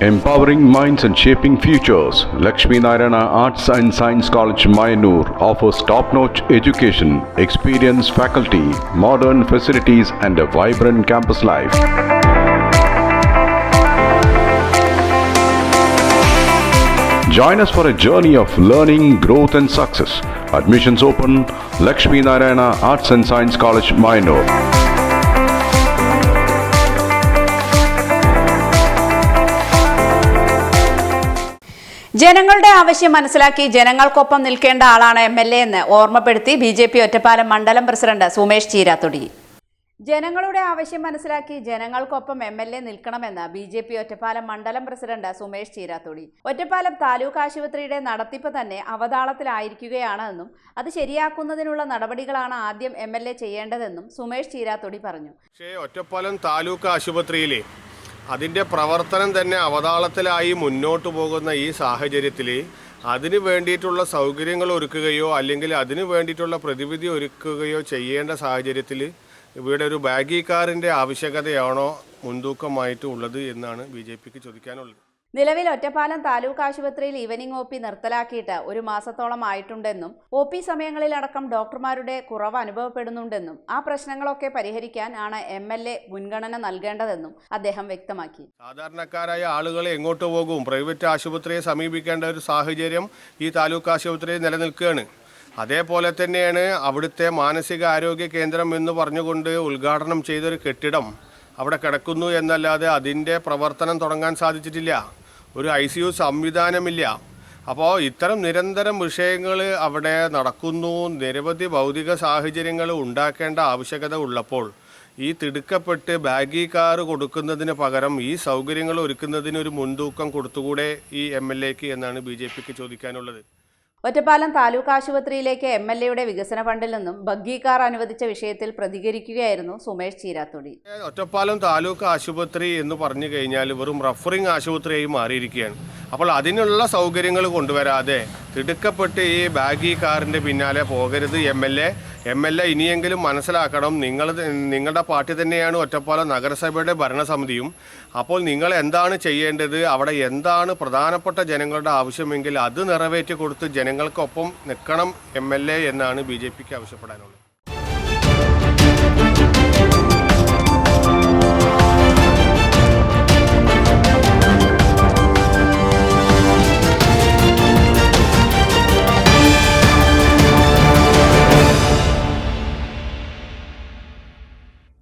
Empowering minds and shaping futures, Lakshmi Narayana Arts and Science College, Mayanur offers top-notch education, experienced faculty, modern facilities and a vibrant campus life. Join us for a journey of learning, growth and success. Admissions open, Lakshmi Narayana Arts and Science College, Mayanur. ജനങ്ങളുടെ ആവശ്യം മനസ്സിലാക്കി ജനങ്ങൾക്കൊപ്പം നിൽക്കേണ്ട ആളാണ് MLA എന്ന് ഓർമ്മപ്പെടുത്തി BJP Ottapalam മണ്ഡലം president Sumesh ചീരാത്തൊടി. ജനങ്ങളുടെ ആവശ്യം മനസ്സിലാക്കി ജനങ്ങൾക്കൊപ്പം എംഎൽഎ നിൽക്കണമെന്ന് ബിജെപി ഒറ്റപ്പാലം മണ്ഡലം പ്രസിഡന്റ് സുമേഷ് ചീരാത്തൊടി. ഒറ്റപ്പാലം താലൂക്ക് ആശുപത്രിയുടെ നടത്തിപ്പ് തന്നെ അവതാളത്തിലായിരിക്കുകയാണെന്നും അത് ശരിയാക്കുന്നതിനുള്ള നടപടികളാണ് ആദ്യം എംഎൽഎ ചെയ്യേണ്ടതെന്നും സുമേഷ് ചീരാത്തൊടി പറഞ്ഞു. ഒറ്റപ്പാലം താലൂക്ക് ആശുപത്രിയിലെ അതിൻ്റെ പ്രവർത്തനം തന്നെ അവതാളത്തിലായി മുന്നോട്ട് പോകുന്ന ഈ സാഹചര്യത്തിൽ അതിനു വേണ്ടിയിട്ടുള്ള സൗകര്യങ്ങൾ ഒരുക്കുകയോ അല്ലെങ്കിൽ അതിനു വേണ്ടിയിട്ടുള്ള പ്രതിവിധി ഒരുക്കുകയോ ചെയ്യേണ്ട സാഹചര്യത്തിൽ ഇവിടെ ഒരു ബാഗി കാറിൻ്റെ ആവശ്യകതയാണോ മുൻതൂക്കമായിട്ട് ഉള്ളത് എന്നാണ് ബിജെപിക്ക് ചോദിക്കാനുള്ളത്. നിലവിൽ ഒറ്റപ്പാലം താലൂക്ക് ആശുപത്രിയിൽ ഈവനിംഗ് ഒ പി നിർത്തലാക്കിയിട്ട് ഒരു മാസത്തോളം ആയിട്ടുണ്ടെന്നും ഒ പി സമയങ്ങളിലടക്കം ഡോക്ടർമാരുടെ കുറവ് അനുഭവപ്പെടുന്നുണ്ടെന്നും ആ പ്രശ്നങ്ങളൊക്കെ പരിഹരിക്കാൻ ആണ് എംഎൽഎ മുൻഗണന നൽകേണ്ടതെന്നും അദ്ദേഹം വ്യക്തമാക്കി. സാധാരണക്കാരായ ആളുകൾ എങ്ങോട്ട് പോകും? പ്രൈവറ്റ് ആശുപത്രിയെ സമീപിക്കേണ്ട ഒരു സാഹചര്യം ഈ താലൂക്ക് ആശുപത്രിയിൽ നിലനിൽക്കുകയാണ്. അതേപോലെ തന്നെയാണ് അവിടുത്തെ മാനസികാരോഗ്യ കേന്ദ്രം എന്ന് പറഞ്ഞുകൊണ്ട് ഉദ്ഘാടനം ചെയ്തൊരു കെട്ടിടം അവിടെ കിടക്കുന്നു എന്നല്ലാതെ അതിൻ്റെ പ്രവർത്തനം തുടങ്ങാൻ സാധിച്ചിട്ടില്ല. ഒരു ICU സംവിധാനമില്ല. അപ്പോൾ ഇത്തരം നിരന്തരം വിഷയങ്ങൾ അവിടെ നടക്കുന്നു. നിരവധി ഭൗതിക സാഹചര്യങ്ങൾ ഉണ്ടാക്കേണ്ട ആവശ്യകത ഉള്ളപ്പോൾ ഈ തിടുക്കപ്പെട്ട് ബാഗി കാർ കൊടുക്കുന്നതിന് പകരം ഈ സൗകര്യങ്ങൾ ഒരുക്കുന്നതിന് ഒരു മുൻതൂക്കം കൊടുത്തുകൂടെ ഈ MLAക്ക് എന്നാണ് BJPക്ക് ചോദിക്കാനുള്ളത്. ഒറ്റപ്പാലം താലൂക്ക് ആശുപത്രിയിലേക്ക് MLAയുടെ വികസന ഫണ്ടിൽ നിന്നും ബഗ്ഗി കാർ അനുവദിച്ച വിഷയത്തിൽ പ്രതികരിക്കുകയായിരുന്നു സുമേഷ് ചീരാത്തൊടി. ഒറ്റപ്പാലം താലൂക്ക് ആശുപത്രി എന്ന് പറഞ്ഞു കഴിഞ്ഞാൽ വെറും റഫറിംഗ് ആശുപത്രിയായി മാറിയിരിക്കുകയാണ്. അപ്പോൾ അതിനുള്ള സൗകര്യങ്ങൾ കൊണ്ടുവരാതെ തിടുക്കപ്പെട്ട് ഈ ബാഗി കാറിൻ്റെ പിന്നാലെ പോകരുത് MLA ഇനിയെങ്കിലും മനസ്സിലാക്കണം. നിങ്ങളുടെ പാർട്ടി തന്നെയാണ് ഒറ്റപ്പാലം നഗരസഭയുടെ ഭരണസമിതിയും. അപ്പോൾ നിങ്ങൾ എന്താണ് ചെയ്യേണ്ടത്? അവിടെ എന്താണ് പ്രധാനപ്പെട്ട ജനങ്ങളുടെ ആവശ്യമെങ്കിൽ അത് നിറവേറ്റി കൊടുത്ത് ജനങ്ങൾക്കൊപ്പം നിൽക്കണം MLA എന്നാണ് BJPക്ക് ആവശ്യപ്പെടാനുള്ളത്.